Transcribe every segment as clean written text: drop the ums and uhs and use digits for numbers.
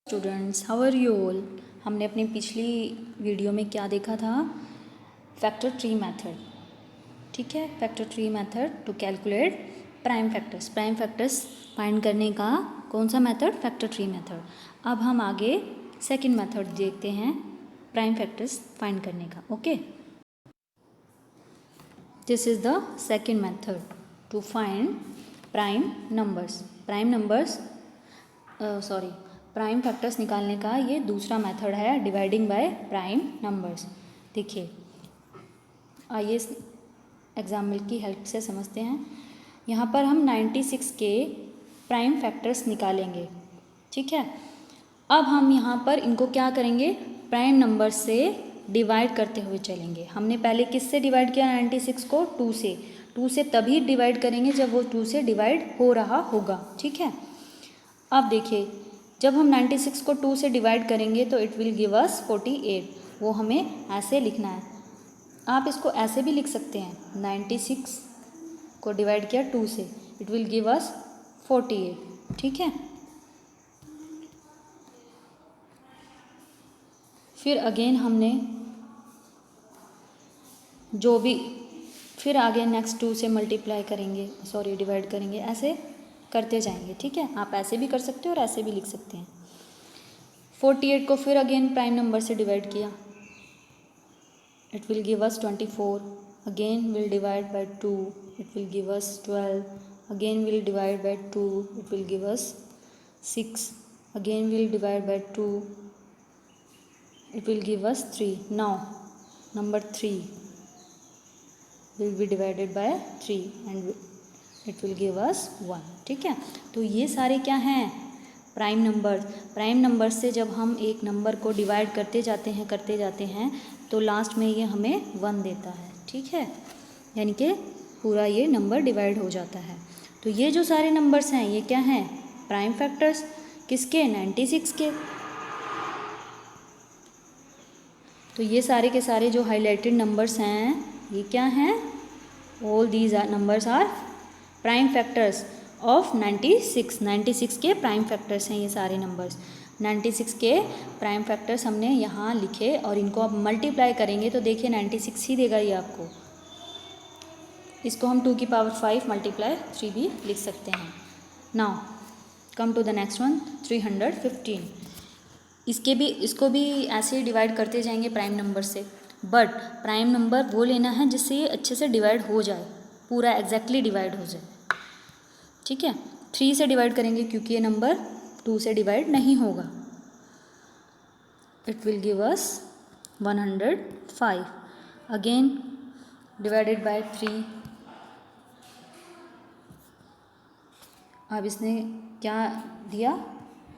Students, how are you all. हमने अपनी पिछली वीडियो में क्या देखा था? Factor tree method. ठीक है, factor tree method to calculate prime factors. Prime factors find करने का कौन सा मेथड? Factor tree method. अब हम आगे सेकंड मेथड देखते हैं प्राइम फैक्टर्स फाइंड करने का। Okay, this is the second method to find prime numbers. Prime factors निकालने का ये दूसरा मेथड है, डिवाइडिंग बाय प्राइम नंबर्स। देखिए, आइए एग्जाम्पल की हेल्प से समझते हैं। यहाँ पर हम 96 के प्राइम फैक्टर्स निकालेंगे। ठीक है, अब हम यहाँ पर इनको क्या करेंगे? प्राइम नंबर से डिवाइड करते हुए चलेंगे। हमने पहले किससे डिवाइड किया 96 को? 2 से। 2 से तभी डिवाइड करेंगे जब वो 2 से डिवाइड हो रहा होगा। ठीक है, अब देखिए, जब हम 96 को 2 से डिवाइड करेंगे तो इट विल गिव अस 48। वो हमें ऐसे लिखना है। आप इसको ऐसे भी लिख सकते हैं, 96 को डिवाइड किया 2 से, इट विल गिव अस 48। ठीक है, फिर अगेन हमने जो भी फिर आगे नेक्स्ट 2 से मल्टीप्लाई करेंगे, डिवाइड करेंगे, ऐसे करते जाएंगे। ठीक है, आप ऐसे भी कर सकते हो और ऐसे भी लिख सकते हैं। 48 को फिर अगेन प्राइम नंबर से डिवाइड किया, it will give us 24। Again will divide by 2, it will give us 12। Again will divide by 2, it will give us 6। Again will divide by 2, it will give us 3। Now number 3 will be divided by 3 and it will give us 1। ठीक है, तो ये सारे क्या हैं? Prime number. Prime number से जब हम एक नंबर को डिवाइड करते जाते हैं तो लास्ट में ये हमें 1 देता है। ठीक है, यानी कि पूरा ये नंबर डिवाइड हो जाता है। तो ये जो सारे नंबर्स हैं ये क्या हैं? Prime factors. किसके? 96 के। तो ये सारे के सारे जो हाईलाइटेड नंबर्स हैं ये क्या हैं? All these numbers are prime factors of 96। 96 के प्राइम फैक्टर्स हैं ये सारे नंबर्स। 96 के प्राइम फैक्टर्स हमने यहाँ लिखे और इनको अब मल्टीप्लाई करेंगे तो देखिए 96 ही देगा ये आपको। इसको हम 2 की पावर 5 मल्टीप्लाई 3 भी लिख सकते हैं। Now come to the next one, 315। इसको भी ऐसे ही डिवाइड करते जाएंगे प्राइम नंबर से, बट प्राइम नंबर वो लेना है जिससे ये अच्छे से डिवाइड हो जाए, पूरा एग्जैक्टली डिवाइड हो जाए। ठीक है, 3 से डिवाइड करेंगे क्योंकि ये नंबर 2 से डिवाइड नहीं होगा। It will give us 105। Again divided by 3। अब इसने क्या दिया?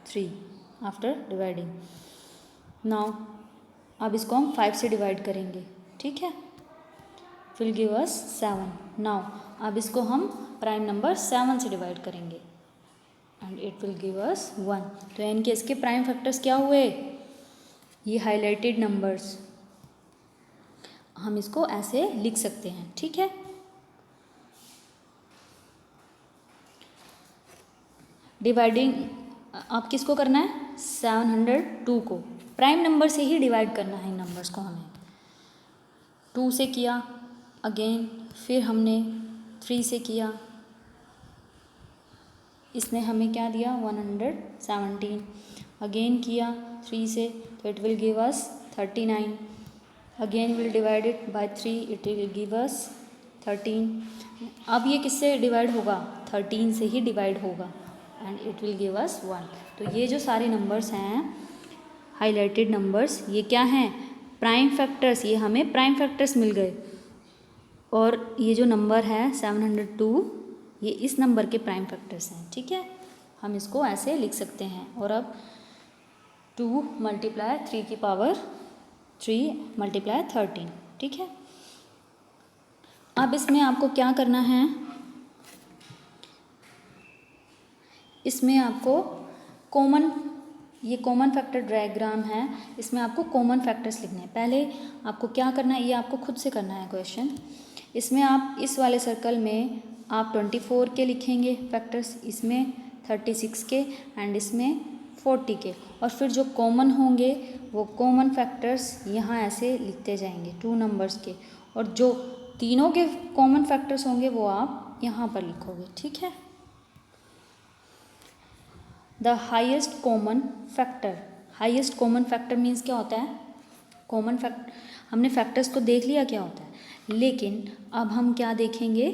3 आफ्टर डिवाइडिंग। नाउ अब इसको हम 5 से डिवाइड करेंगे। ठीक है, विल गिव अस 7। नाउ अब इसको हम प्राइम नंबर 7 से डिवाइड करेंगे and it will give us 1। तो यानी कि इसके प्राइम फैक्टर्स क्या हुए? ये हाईलाइटेड नंबर्स। हम इसको ऐसे लिख सकते हैं। ठीक है, डिवाइडिंग अब किसको करना है? 702 को प्राइम नंबर से ही डिवाइड करना है इन नंबर्स को हमें। 2 से किया, अगेन फिर हमने 3 से किया, इसने हमें क्या दिया? 117। अगेन किया 3 से तो it will give us 39। Again will divide it by 3, it will give us 13। अब ये किससे डिवाइड होगा? 13 से ही डिवाइड होगा and it will give us 1। तो ये जो सारे नंबर्स हैं हाईलाइटेड नंबर्स, ये क्या हैं? Prime factors. ये हमें प्राइम फैक्टर्स मिल गए। और ये जो नंबर है 702, ये इस नंबर के प्राइम फैक्टर्स हैं। ठीक है, हम इसको ऐसे लिख सकते हैं। और अब 2 मल्टीप्लाई 3 की पावर 3 मल्टीप्लाई 13। ठीक है, अब इसमें आपको क्या करना है? इसमें आपको ये कॉमन फैक्टर डायग्राम है, इसमें आपको कॉमन फैक्टर्स लिखने हैं। पहले आपको क्या करना है, ये आपको खुद से करना है क्वेश्चन। इसमें आप इस वाले सर्कल में आप 24 के लिखेंगे फैक्टर्स, इसमें 36 के एंड इसमें 40 के, और फिर जो कॉमन होंगे वो कॉमन फैक्टर्स यहाँ ऐसे लिखते जाएंगे 2 नंबर्स के, और जो तीनों के कॉमन फैक्टर्स होंगे वो आप यहाँ पर लिखोगे, ठीक है। The highest common factor, highest common factor means क्या होता है, कॉमन फैक्टर, हमने फैक्टर्स को देख लिया क्या होता है, लेकिन अब हम क्या देखेंगे,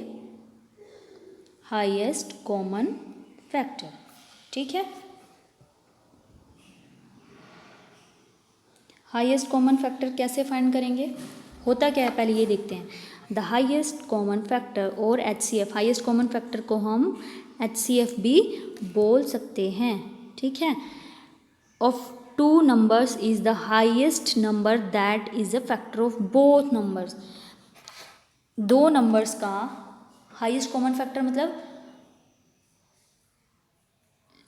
हाईएस्ट कॉमन फैक्टर, ठीक है। हाईएस्ट कॉमन फैक्टर कैसे फाइंड करेंगे, होता क्या है पहले ये देखते हैं। द हाईएस्ट कॉमन फैक्टर और HCF, हाईएस्ट कॉमन फैक्टर को हम HCF भी बोल सकते हैं, ठीक है। Of 2 numbers is the highest number that is a factor of both numbers, 2 numbers का हाईएस्ट कॉमन फैक्टर मतलब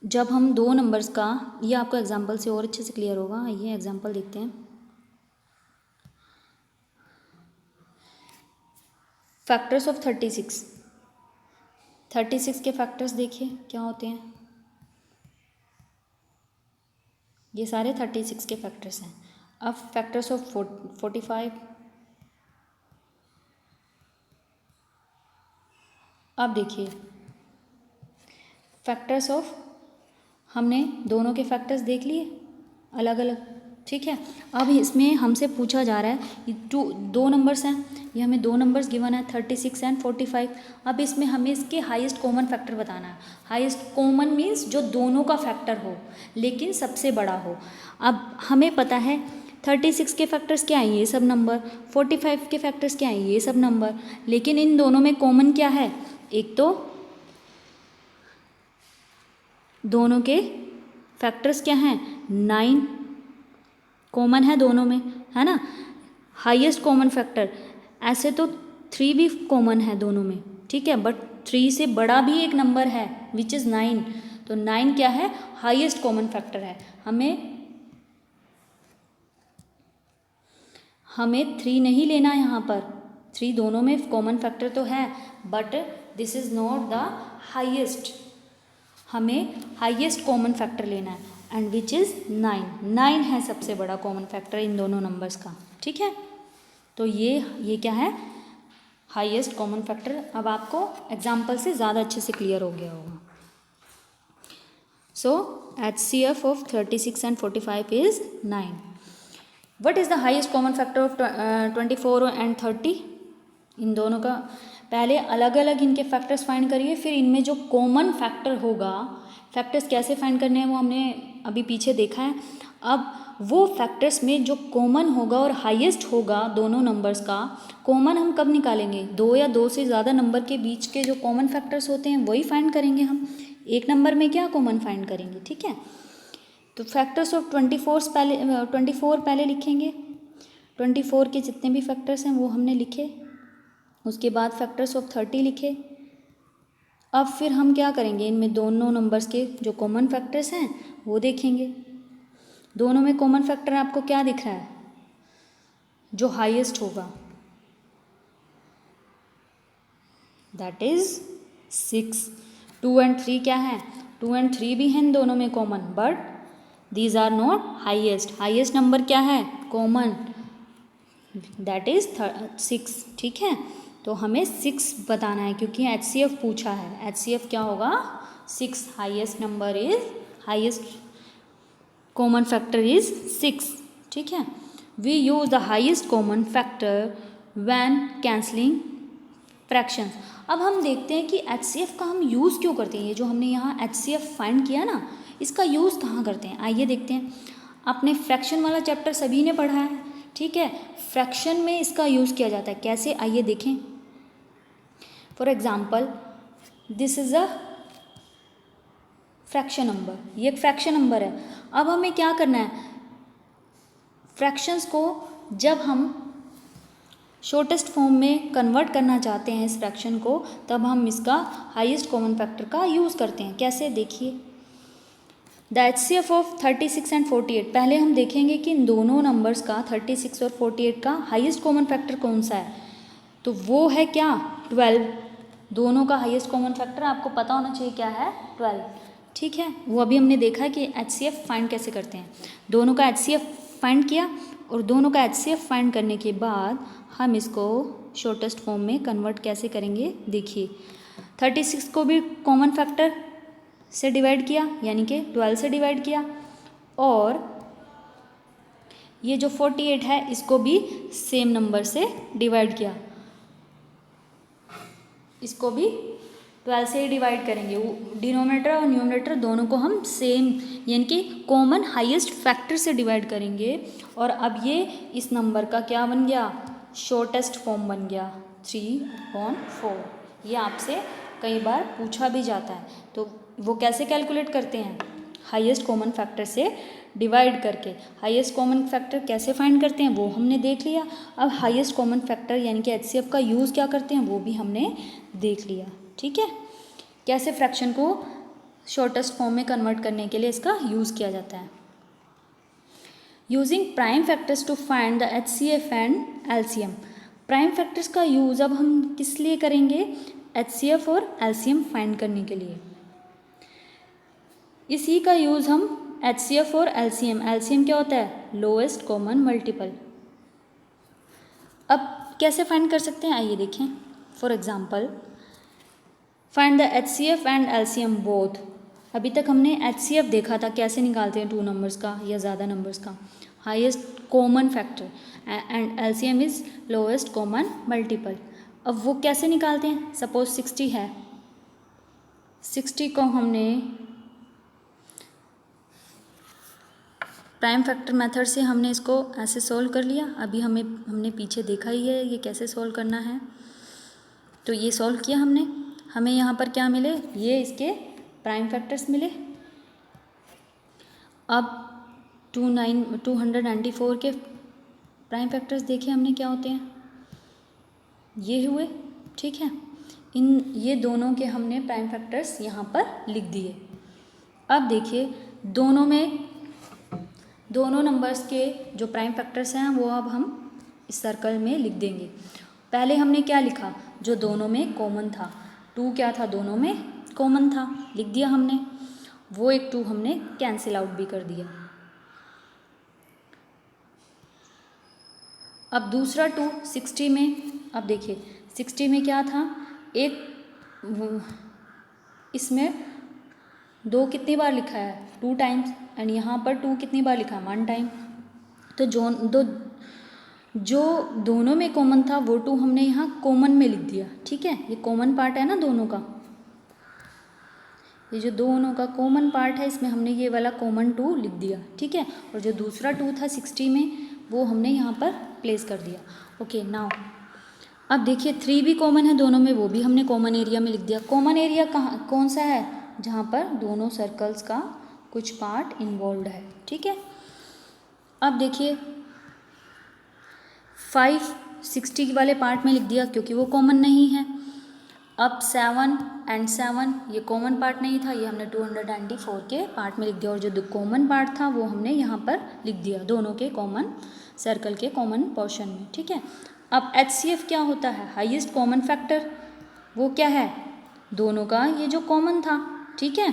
जब हम 2 नंबर्स का, ये आपको एग्जांपल से और अच्छे से क्लियर होगा, ये एग्जांपल देखते हैं। फैक्टर्स ऑफ 36, 36 के फैक्टर्स देखिए क्या होते हैं, ये सारे 36 के फैक्टर्स हैं। अब फैक्टर्स ऑफ 45, अब देखिए फैक्टर्स ऑफ, हमने दोनों के फैक्टर्स देख लिए अलग अलग, ठीक है। अब इसमें हमसे पूछा जा रहा है, ये 2 नंबर्स हैं, ये हमें 2 नंबर्स गिवन है 36 एंड 45। अब इसमें हमें इसके हाईएस्ट कॉमन फैक्टर बताना है। हाईएस्ट कॉमन मीन्स जो दोनों का फैक्टर हो लेकिन सबसे बड़ा हो। अब हमें पता है 36 के फैक्टर्स क्या हैं, ये सब नंबर, 45 के फैक्टर्स क्या हैं, ये सब नंबर, लेकिन इन दोनों में कॉमन क्या है, एक तो दोनों के फैक्टर्स क्या हैं, 9 कॉमन है दोनों में, है ना। हाईएस्ट कॉमन फैक्टर, ऐसे तो 3 भी कॉमन है दोनों में, ठीक है, बट 3 से बड़ा भी एक नंबर है विच इज़ 9, तो 9 क्या है, हाईएस्ट कॉमन फैक्टर है। हमें 3 नहीं लेना यहाँ पर, 3 दोनों में कॉमन फैक्टर तो है but this is not the highest, हमें हाईएस्ट कॉमन फैक्टर लेना है एंड विच इज़ 9, 9 है सबसे बड़ा कॉमन फैक्टर इन दोनों नंबर्स का, ठीक है। तो ये क्या है, हाईएस्ट कॉमन फैक्टर। अब आपको एग्जाम्पल से ज़्यादा अच्छे से क्लियर हो गया होगा। सो HCF of 36 and 45 is 9। What is the highest common factor of 24 and 30, इन दोनों का पहले अलग अलग इनके फैक्टर्स फाइंड करिए, फिर इनमें जो कॉमन फैक्टर होगा, फैक्टर्स कैसे फाइंड करने हैं वो हमने अभी पीछे देखा है। अब वो फैक्टर्स में जो कॉमन होगा और हाईएस्ट होगा दोनों नंबर्स का, कॉमन हम कब निकालेंगे, 2 या 2 से ज़्यादा नंबर के बीच के जो कॉमन फैक्टर्स होते हैं वही फाइंड करेंगे हम, एक नंबर में क्या कॉमन फाइंड करेंगे, ठीक है। तो फैक्टर्स ऑफ 24 पहले लिखेंगे, 24 के जितने भी फैक्टर्स हैं वो हमने लिखे, उसके बाद फैक्टर्स ऑफ 30 लिखे। अब फिर हम क्या करेंगे, इनमें दोनों नंबर्स के जो कॉमन फैक्टर्स हैं वो देखेंगे। दोनों में कॉमन फैक्टर आपको क्या दिख रहा है, जो हाईएस्ट होगा, दैट इज 6। 2 एंड 3 क्या है, 2 एंड 3 भी हैं इन दोनों में common, but these are not highest. Highest number क्या है कॉमन, दैट इज 6, ठीक है। तो हमें 6 बताना है क्योंकि HCF पूछा है, HCF क्या होगा 6, highest number is, highest common factor is 6, ठीक है। We use the highest common factor when cancelling fractions. अब हम देखते हैं कि HCF का हम यूज़ क्यों करते हैं, ये जो हमने यहाँ HCF फाइंड किया ना, इसका यूज़ कहाँ करते हैं, आइए देखते हैं। आपने फ्रैक्शन वाला चैप्टर सभी ने पढ़ा है, ठीक है। फ्रैक्शन में इसका यूज़ किया जाता है कैसे, आइए देखें। For example this is a fraction number, ये एक फ्रैक्शन नंबर है। अब हमें क्या करना है, फ्रैक्शंस को जब हम शॉर्टेस्ट फॉर्म में कन्वर्ट करना चाहते हैं इस फ्रैक्शन को, तब हम इसका हाईएस्ट कॉमन फैक्टर का यूज़ करते हैं। कैसे, देखिए। द HCF ऑफ 36 एंड 48, पहले हम देखेंगे कि इन दोनों नंबर्स का 36 और 48 का हाईएस्ट कॉमन फैक्टर कौन सा है, तो वो है क्या 12। दोनों का हाईएस्ट कॉमन फैक्टर आपको पता होना चाहिए क्या है 12, ठीक है, वो अभी हमने देखा है कि HCF फाइंड कैसे करते हैं। दोनों का HCF फाइंड किया और दोनों का HCF फाइंड करने के बाद हम इसको शॉर्टेस्ट फॉर्म में कन्वर्ट कैसे करेंगे देखिए। 36 को भी कॉमन फैक्टर से डिवाइड किया यानी कि 12 से डिवाइड किया और ये जो 48 है इसको भी सेम नंबर से डिवाइड किया, इसको भी 12 से ही डिवाइड करेंगे। डिनोमिनेटर और न्यूमरेटर दोनों को हम सेम यानी कि कॉमन हाईएस्ट फैक्टर से डिवाइड करेंगे और अब ये इस नंबर का क्या बन गया, शॉर्टेस्ट फॉर्म बन गया 3/4। ये आपसे कई बार पूछा भी जाता है, तो वो कैसे कैलकुलेट करते हैं, हाईएस्ट कॉमन फैक्टर से डिवाइड करके। हाईएस्ट कॉमन फैक्टर कैसे फाइंड करते हैं वो हमने देख लिया। अब हाईएस्ट कॉमन फैक्टर यानी कि HCF का यूज़ क्या करते हैं वो भी हमने देख लिया। ठीक है, कैसे फ्रैक्शन को शॉर्टेस्ट फॉर्म में कन्वर्ट करने के लिए इसका यूज़ किया जाता है। Using prime factors to find the HCF and LCM। Prime factors का यूज़ अब हम किस लिए करेंगे, HCF और LCM फाइंड करने के लिए। इसी का यूज़ हम HCF और LCM क्या होता है, लोएस्ट कॉमन मल्टीपल। अब कैसे फाइंड कर सकते हैं आइए देखें। For example find the HCF and LCM both. अभी तक हमने HCF देखा था कैसे निकालते हैं 2 नंबर्स का या ज़्यादा नंबर्स का, highest common factor, and LCM is lowest common multiple. अब वो कैसे निकालते हैं, सपोज 60 है, 60 को हमने प्राइम फैक्टर मेथड से हमने इसको ऐसे सॉल्व कर लिया। अभी हमने पीछे देखा ही है ये कैसे सॉल्व करना है, तो ये सॉल्व किया हमने। हमें यहाँ पर क्या मिले, ये इसके प्राइम फैक्टर्स मिले। अब 294 के प्राइम फैक्टर्स देखे हमने क्या होते हैं, ये हुए। ठीक है, ये दोनों के हमने प्राइम फैक्टर्स यहाँ पर लिख दिए। अब देखिए दोनों नंबर्स के जो प्राइम फैक्टर्स हैं वो अब हम इस सर्कल में लिख देंगे। पहले हमने क्या लिखा, जो दोनों में कॉमन था, 2 क्या था, दोनों में कॉमन था, लिख दिया हमने। वो एक 2 हमने कैंसिल आउट भी कर दिया। अब दूसरा 2 60 में, अब देखिए 60 में क्या था, एक इसमें 2 कितनी बार लिखा है, 2 टाइम्स, एंड यहाँ पर 2 कितनी बार लिखा है, 1 टाइम। तो जो दोनों में कॉमन था वो 2 हमने यहाँ कॉमन में लिख दिया। ठीक है, ये कॉमन पार्ट है ना दोनों का, ये जो दोनों का कॉमन पार्ट है इसमें हमने ये वाला कॉमन 2 लिख दिया। ठीक है, और जो दूसरा 2 था 60 में वो हमने यहाँ पर प्लेस कर दिया। ओके, नाउ अब देखिए 3 भी कॉमन है दोनों में, वो भी हमने कॉमन एरिया में लिख दिया। कॉमन एरिया कौन सा है, जहाँ पर दोनों सर्कल्स का कुछ पार्ट इन्वॉल्व है। ठीक है, अब देखिए 5 60 वाले पार्ट में लिख दिया क्योंकि वो कॉमन नहीं है। अब 7 एंड 7 ये कॉमन पार्ट नहीं था, ये हमने 294 के पार्ट में लिख दिया, और जो कॉमन पार्ट था वो हमने यहाँ पर लिख दिया दोनों के कॉमन सर्कल के कॉमन पोर्शन में। ठीक है, अब HCF क्या होता है, हाईएस्ट कॉमन फैक्टर। वो क्या है, दोनों का ये जो कॉमन था। ठीक है,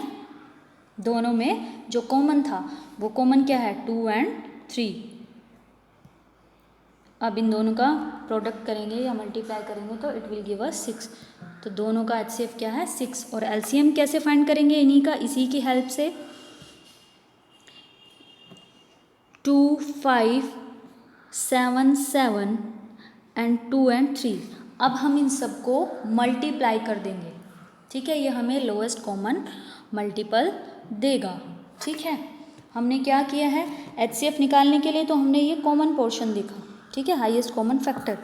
दोनों में जो कॉमन था वो कॉमन क्या है, 2 एंड 3। अब इन दोनों का प्रोडक्ट करेंगे या मल्टीप्लाई करेंगे तो इट विल गिव अस 6। तो दोनों का HCF क्या है, 6। और LCM कैसे फाइंड करेंगे इन्हीं का, इसी की हेल्प से। 2 5 7 7 एंड 2 एंड 3। अब हम इन सबको मल्टीप्लाई कर देंगे। ठीक है, ये हमें लोएस्ट कॉमन मल्टीपल देगा। ठीक है, हमने क्या किया है, HCF निकालने के लिए तो हमने ये कॉमन पोर्शन देखा। ठीक है, हाईएस्ट कॉमन फैक्टर।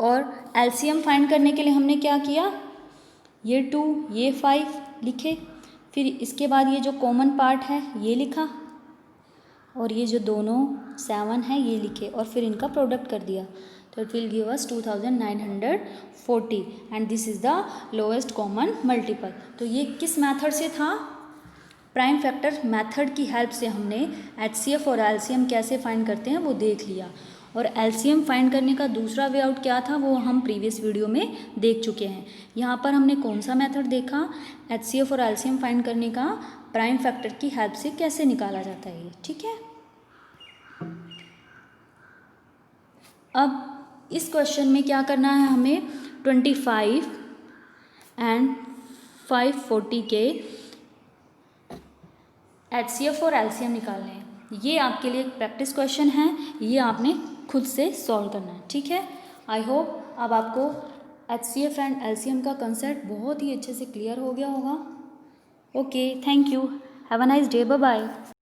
और LCM फाइंड करने के लिए हमने क्या किया, ये 2 ये 5 लिखे, फिर इसके बाद ये जो कॉमन पार्ट है ये लिखा, और ये जो दोनों 7 है ये लिखे, और फिर इनका प्रोडक्ट कर दिया। तो it will give us 2940 and this is the lowest common multiple. तो ये किस मेथड से था, प्राइम फैक्टर मेथड की हेल्प से हमने HCF और LCM कैसे फाइंड करते हैं वो देख लिया। और LCM फाइंड करने का दूसरा वे आउट क्या था वो हम प्रीवियस वीडियो में देख चुके हैं। यहाँ पर हमने कौन सा मेथड देखा, HCF और LCM फाइंड करने का प्राइम फैक्टर की हेल्प से कैसे निकाला जाता है ये, ठीक है। अब इस क्वेश्चन में क्या करना है हमें, 25 एंड 540 के HCF और LCM निकालने हैं। ये आपके लिए एक प्रैक्टिस क्वेश्चन है, ये आपने खुद से सॉल्व करना है, ठीक है। आई होप अब आपको HCF एंड LCM का कंसेप्ट बहुत ही अच्छे से क्लियर हो गया होगा। Okay, thank you, have a nice day, bye bye.